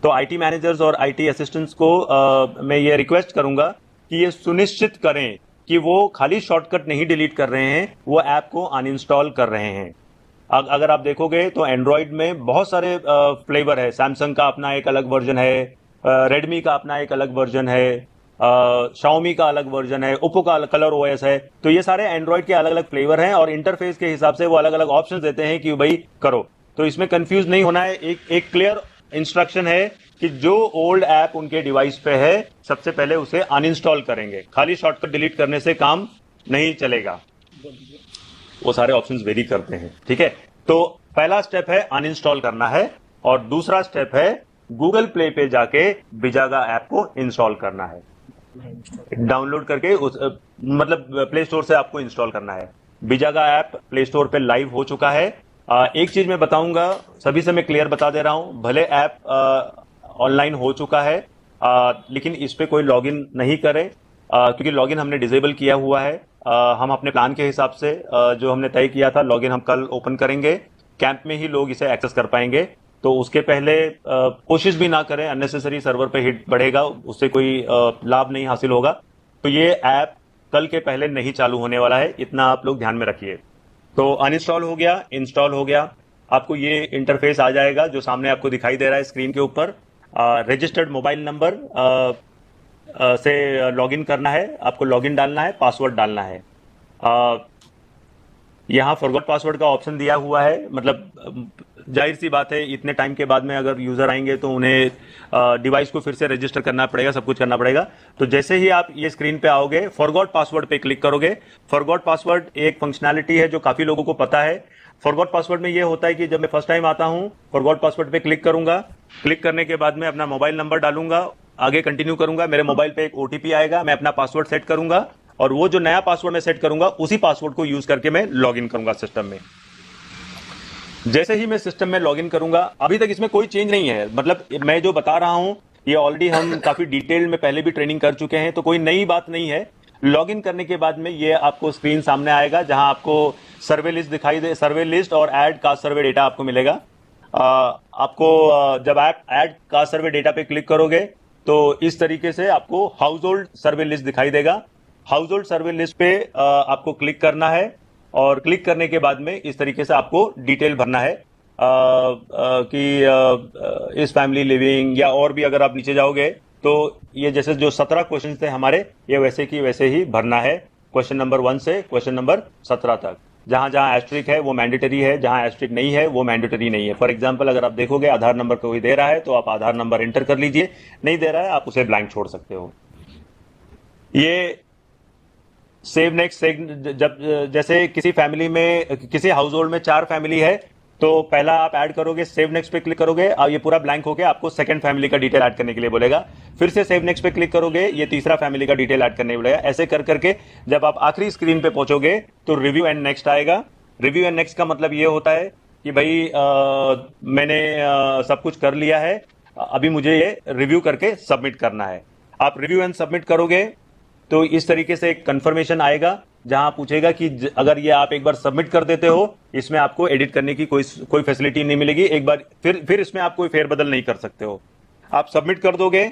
तो IT managers और IT assistants को मैं ये रिक्वेस्ट करूंगा कि ये सुनिश्चित करें कि वो खाली शॉर्टकट नहीं डिलीट कर रहे हैं, वो ऐप को अनइंस्टॉल कर रहे हैं। अगर आप देखोगे तो एंड्रॉयड में बहुत सारे फ्लेवर है। सैमसंग का अपना एक अलग वर्जन है, रेडमी का अपना एक अलग वर्जन है, शाओमी का अलग वर्जन है, ओप्पो का कलर ओएस है। तो ये सारे एंड्रॉयड के अलग अलग फ्लेवर हैं और इंटरफेस के हिसाब से वो अलग अलग ऑप्शन देते हैं कि भाई करो। तो इसमें कंफ्यूज नहीं होना है। एक क्लियर इंस्ट्रक्शन है कि जो ओल्ड ऐप उनके डिवाइस पे है सबसे पहले उसे अनइंस्टॉल करेंगे। खाली शॉर्टकट डिलीट करने से काम नहीं चलेगा, वो सारे ऑप्शंस वेरी करते हैं। ठीक है, तो पहला स्टेप है अनइंस्टॉल करना है और दूसरा स्टेप है गूगल प्ले पे जाके बिजागा ऐप को इंस्टॉल करना है। डाउनलोड करके मतलब प्ले स्टोर से आपको इंस्टॉल करना है। बिजागा ऐप प्ले स्टोर पे लाइव हो चुका है। एक चीज मैं बताऊंगा, सभी से मैं क्लियर बता दे रहा हूं, भले ऐप ऑनलाइन हो चुका है लेकिन इस पे कोई लॉगिन नहीं करे क्योंकि लॉगिन हमने डिसेबल किया हुआ है। हम अपने प्लान के हिसाब से जो हमने तय किया था लॉगिन हम कल ओपन करेंगे। कैंप में ही लोग इसे एक्सेस कर पाएंगे, तो उसके पहले कोशिश भी ना करें, अननेसेसरी सर्वर पे हिट बढ़ेगा, उससे कोई लाभ नहीं हासिल होगा। तो ये ऐप कल के पहले नहीं चालू होने वाला है, इतना आप लोग ध्यान में रखिए। तो अनइंस्टॉल हो गया, इंस्टॉल हो गया, आपको ये इंटरफेस आ जाएगा जो सामने आपको दिखाई दे रहा है स्क्रीन के ऊपर। रजिस्टर्ड मोबाइल नंबर से लॉगिन करना है, आपको लॉगिन डालना है, पासवर्ड डालना है। यहाँ फॉरगॉट पासवर्ड का ऑप्शन दिया हुआ है, मतलब जाहिर सी बात है इतने टाइम के बाद में अगर यूजर आएंगे तो उन्हें डिवाइस को फिर से रजिस्टर करना पड़ेगा, सब कुछ करना पड़ेगा। तो जैसे ही आप ये स्क्रीन पे आओगे फॉरगॉट पासवर्ड पे क्लिक करोगे। फॉरगॉट पासवर्ड एक फंक्शनैलिटी है जो काफी लोगों को पता है। फॉरगॉट पासवर्ड में ये होता है कि जब मैं फर्स्ट टाइम आता हूं फॉरगॉट पासवर्ड पे क्लिक करूंगा, क्लिक करने के बाद में अपना मोबाइल नंबर डालूंगा, आगे कंटिन्यू करूंगा, मेरे मोबाइल पे एक ओटीपी आएगा, मैं अपना पासवर्ड सेट करूंगा और वो जो नया पासवर्ड मैं सेट करूंगा उसी पासवर्ड को यूज करके मैं लॉगिन करूंगा सिस्टम में। जैसे ही मैं सिस्टम में लॉगिन करूंगा, अभी तक इसमें कोई चेंज नहीं है, मतलब मैं जो बता रहा हूं ये ऑलरेडी हम काफी डिटेल में पहले भी ट्रेनिंग कर चुके हैं, तो कोई नई बात नहीं है। लॉगिन करने के बाद में ये आपको स्क्रीन सामने आएगा जहां आपको सर्वे लिस्ट दिखाई दे, सर्वे लिस्ट और ऐड कास्ट सर्वे डेटा आपको मिलेगा। आपको जब आप ऐड कास्ट सर्वे डेटा पे क्लिक करोगे तो इस तरीके से आपको हाउस होल्ड सर्वे लिस्ट दिखाई देगा। हाउस होल्ड सर्वे लिस्ट पे आपको क्लिक करना है और क्लिक करने के बाद में इस तरीके से आपको डिटेल भरना है कि इस फैमिली लिविंग, या और भी अगर आप नीचे जाओगे तो ये जैसे जो 17 क्वेश्चन थे हमारे, ये वैसे की वैसे ही भरना है, क्वेश्चन नंबर 1 से क्वेश्चन नंबर 17 तक। जहां जहां एस्ट्रिक है वो मैंडेटरी है, जहां एस्ट्रिक नहीं है वो मैंडेटरी नहीं है। फॉर एग्जांपल अगर आप देखोगे आधार नंबर कोई दे रहा है तो आप आधार नंबर एंटर कर लीजिए, नहीं दे रहा है आप उसे ब्लैंक छोड़ सकते हो। ये सेव नेक्स्ट, जब जैसे किसी फैमिली में, किसी हाउस होल्ड में 4 फैमिली है तो पहला आप ऐड करोगे, सेव नेक्स्ट पे क्लिक करोगे और ये पूरा ब्लैंक होके आपको सेकंड फैमिली का डिटेल ऐड करने के लिए बोलेगा। फिर से सेव नेक्स्ट पे क्लिक करोगे, ये तीसरा फैमिली का डिटेल ऐड करने बोलेगा। ऐसे कर करके जब आप आखिरी स्क्रीन पे पहुंचोगे तो रिव्यू एंड नेक्स्ट आएगा। रिव्यू एंड नेक्स्ट का मतलब ये होता है कि भाई मैंने सब कुछ कर लिया है, अभी मुझे ये रिव्यू करके सबमिट करना है। आप रिव्यू एंड सबमिट करोगे तो इस तरीके से एक कंफर्मेशन आएगा जहां पूछेगा कि अगर ये आप एक बार सबमिट कर देते हो इसमें आपको एडिट करने की कोई फैसिलिटी नहीं मिलेगी, एक बार फिर इसमें आप कोई फेरबदल नहीं कर सकते हो। आप सबमिट कर दोगे,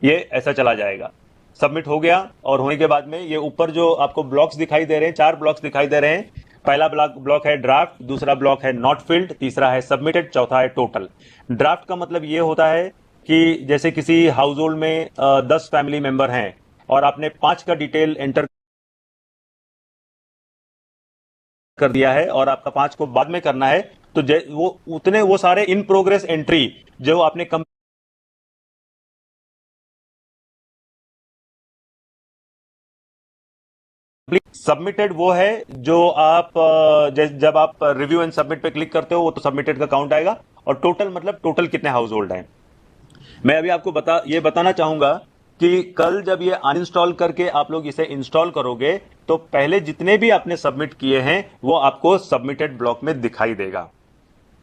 ये ऐसा चला जाएगा। सबमिट हो गया और होने के बाद में ये ऊपर जो आपको ब्लॉक्स दिखाई दे रहे हैं, 4 ब्लॉक्स दिखाई दे रहे हैं। पहला ब्लॉक है ड्राफ्ट, दूसरा ब्लॉक है नॉट फिल्ड, तीसरा है सबमिटेड, चौथा है टोटल। ड्राफ्ट का मतलब ये होता है कि जैसे किसी हाउस होल्ड में 10 फैमिली मेंबर हैं और आपने 5 का डिटेल एंटर कर दिया है और आपका 5 को बाद में करना है, तो वो सारे इन प्रोग्रेस एंट्री जो आपने सबमिटेड वो है जो आप जब आप रिव्यू एंड सबमिट पे क्लिक करते हो वो तो सबमिटेड का काउंट आएगा। और टोटल मतलब टोटल कितने हाउस होल्ड हैं। मैं अभी आपको बताना चाहूंगा कि कल जब ये अनइंस्टॉल करके आप लोग इसे इंस्टॉल करोगे तो पहले जितने भी आपने सबमिट किए हैं वो आपको सबमिटेड ब्लॉक में दिखाई देगा।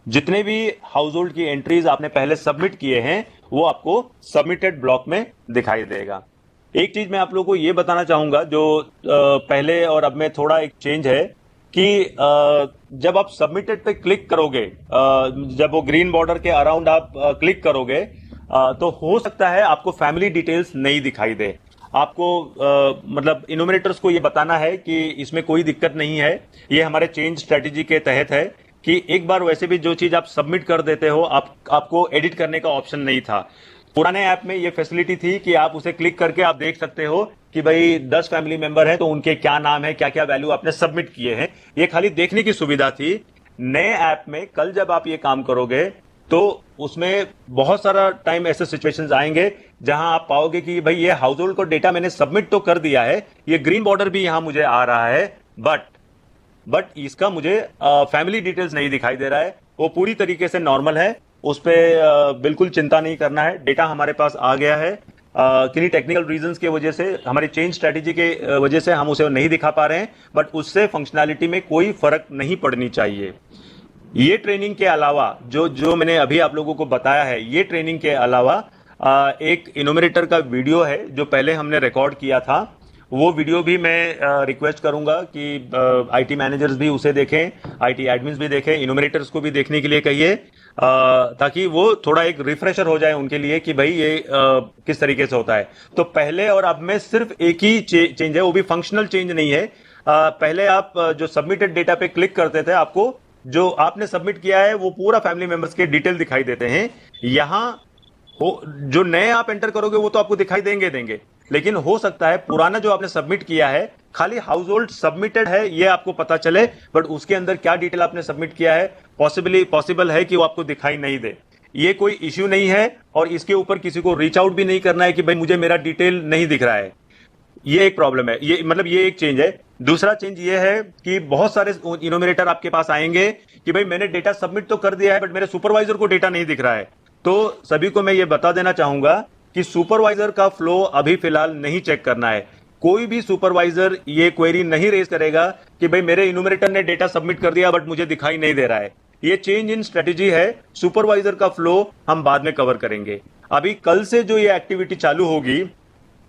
जितने भी हाउस होल्ड की एंट्रीज आपने पहले सबमिट किए हैं वो आपको सबमिटेड ब्लॉक में दिखाई देगा। एक चीज मैं आप लोगों को ये बताना चाहूंगा जो पहले और अब में थोड़ा एक चेंज है कि जब आप सबमिटेड पे क्लिक करोगे, जब वो ग्रीन बॉर्डर के अराउंड आप क्लिक करोगे, तो हो सकता है आपको फैमिली डिटेल्स नहीं दिखाई दे। आपको मतलब इन्यूमरेटर्स को ये बताना है कि इसमें कोई दिक्कत नहीं है, ये हमारे चेंज स्ट्रेटेजी के तहत है कि एक बार वैसे भी जो चीज आप सबमिट कर देते हो, आपको एडिट करने का ऑप्शन नहीं था। पुराने ऐप में ये फैसिलिटी थी कि आप उसे क्लिक करके आप देख सकते हो कि भाई 10 फैमिली मेंबर हैं तो उनके क्या नाम है, क्या क्या वैल्यू आपने सबमिट किए हैं, ये खाली देखने की सुविधा थी। नए ऐप में कल जब आप ये काम करोगे तो उसमें बहुत सारा टाइम ऐसे सिचुएशंस आएंगे जहां आप पाओगे कि भाई ये हाउस होल्ड का डेटा मैंने सबमिट तो कर दिया है, ये ग्रीन बॉर्डर भी यहां मुझे आ रहा है, बट इसका मुझे फैमिली डिटेल्स नहीं दिखाई दे रहा है। वो पूरी तरीके से नॉर्मल है, उस पर बिल्कुल चिंता नहीं करना है। डेटा हमारे पास आ गया है, किन्हीं टेक्निकल रीजंस की वजह से, हमारी चेंज स्ट्रेटेजी के वजह से हम उसे नहीं दिखा पा रहे हैं, बट उससे फंक्शनैलिटी में कोई फर्क नहीं पड़नी चाहिए। ये ट्रेनिंग के अलावा जो मैंने अभी आप लोगों को बताया है, ये ट्रेनिंग के अलावा एक इन्यूमरेटर का वीडियो है जो पहले हमने रिकॉर्ड किया था। वो वीडियो भी मैं रिक्वेस्ट करूंगा कि आईटी मैनेजर्स भी उसे देखें, आईटी एडमिन्स भी देखें, इन्यूमरेटर्स को भी देखने के लिए कहिए, ताकि वो थोड़ा एक रिफ्रेशर हो जाए उनके लिए कि भाई ये किस तरीके से होता है। तो पहले और अब में सिर्फ एक ही चेंज है, वो भी फंक्शनल चेंज नहीं है। पहले आप जो सबमिटेड डेटा पे क्लिक करते थे, आपको जो आपने सबमिट किया है वो पूरा फैमिली मेंबर्स के डिटेल दिखाई देते हैं। यहां जो नए आप एंटर करोगे वो तो आपको दिखाई देंगे, लेकिन हो सकता है पुराना जो आपने सबमिट किया है, खाली हाउस होल्ड सबमिटेड है ये आपको पता चले, बट उसके अंदर क्या डिटेल आपने सबमिट किया है पॉसिबल है कि वो आपको दिखाई नहीं दे। ये कोई इश्यू नहीं है और इसके ऊपर किसी को रीच आउट भी नहीं करना है कि भाई मुझे मेरा डिटेल नहीं दिख रहा है। ये एक प्रॉब्लम है, ये एक चेंज है। दूसरा चेंज ये है कि बहुत सारे इन्यूमरेटर आपके पास आएंगे कि भाई मैंने डेटा सबमिट तो कर दिया है, बट मेरे सुपरवाइजर को डेटा नहीं दिख रहा है। तो सभी को मैं ये बता देना चाहूंगा कि सुपरवाइजर का फ्लो अभी फिलहाल नहीं चेक करना है। कोई भी सुपरवाइजर ये क्वेरी नहीं रेज करेगा कि भाई मेरे इन्यूमरेटर ने डेटा सबमिट कर दिया बट मुझे दिखाई नहीं दे रहा है। ये चेंज इन स्ट्रेटेजी है। सुपरवाइजर का फ्लो हम बाद में कवर करेंगे। अभी कल से जो ये एक्टिविटी चालू होगी,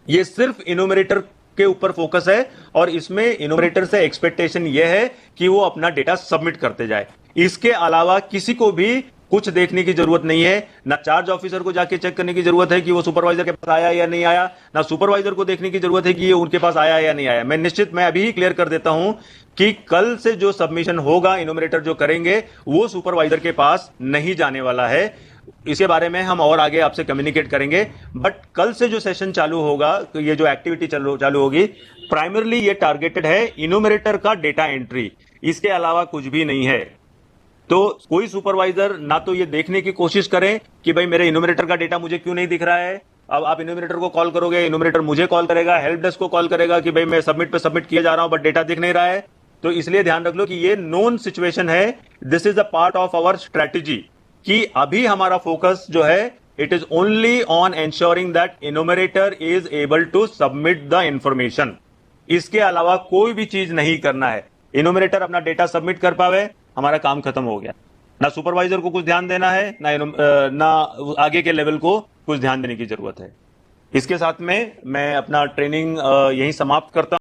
ये सिर्फ इन्यूमरेटर के ऊपर फोकस है और इसमें इन्यूमरेटर से एक्सपेक्टेशन ये है कि वो अपना डेटा सबमिट करते जाए। इसके अलावा किसी को भी कुछ देखने की जरूरत नहीं है। ना चार्ज ऑफिसर को जाके चेक करने की जरूरत है कि वो सुपरवाइजर के पास आया या नहीं आया, ना सुपरवाइजर को देखने की जरूरत है कि ये उनके पास आया या नहीं आया। मैं अभी ही क्लियर कर देता हूं कि कल से जो सबमिशन होगा इन्यूमरेटर जो करेंगे वो सुपरवाइजर के पास नहीं जाने वाला है। इसके बारे में हम और आगे आपसे कम्युनिकेट करेंगे, बट कल से जो सेशन चालू होगा, तो ये जो एक्टिविटी चालू होगी, प्राइमरली ये टारगेटेड है इन्यूमरेटर का डेटा एंट्री, इसके अलावा कुछ भी नहीं है। तो कोई सुपरवाइजर ना तो ये देखने की कोशिश करें कि भाई मेरे इन्यूमरेटर का डेटा मुझे क्यों नहीं दिख रहा है। अब आप इन्यूमरेटर को कॉल करोगे, इन्यूमरेटर मुझे कॉल करेगा, हेल्प डेस्क को कॉल करेगा कि भाई मैं सबमिट किया जा रहा हूं बट डेटा दिख नहीं रहा है। तो इसलिए ध्यान रख लो कि ये नोन सिचुएशन है। This is a part of our strategy कि अभी हमारा फोकस जो है, it is only on ensuring that enumerator is able to submit the information. इसके अलावा कोई भी चीज नहीं करना है। इन्यूमरेटर अपना डेटा सबमिट कर पावे, हमारा काम खत्म हो गया। ना सुपरवाइजर को कुछ ध्यान देना है, ना आगे के लेवल को कुछ ध्यान देने की जरूरत है। इसके साथ में मैं अपना ट्रेनिंग यहीं समाप्त करता हूं।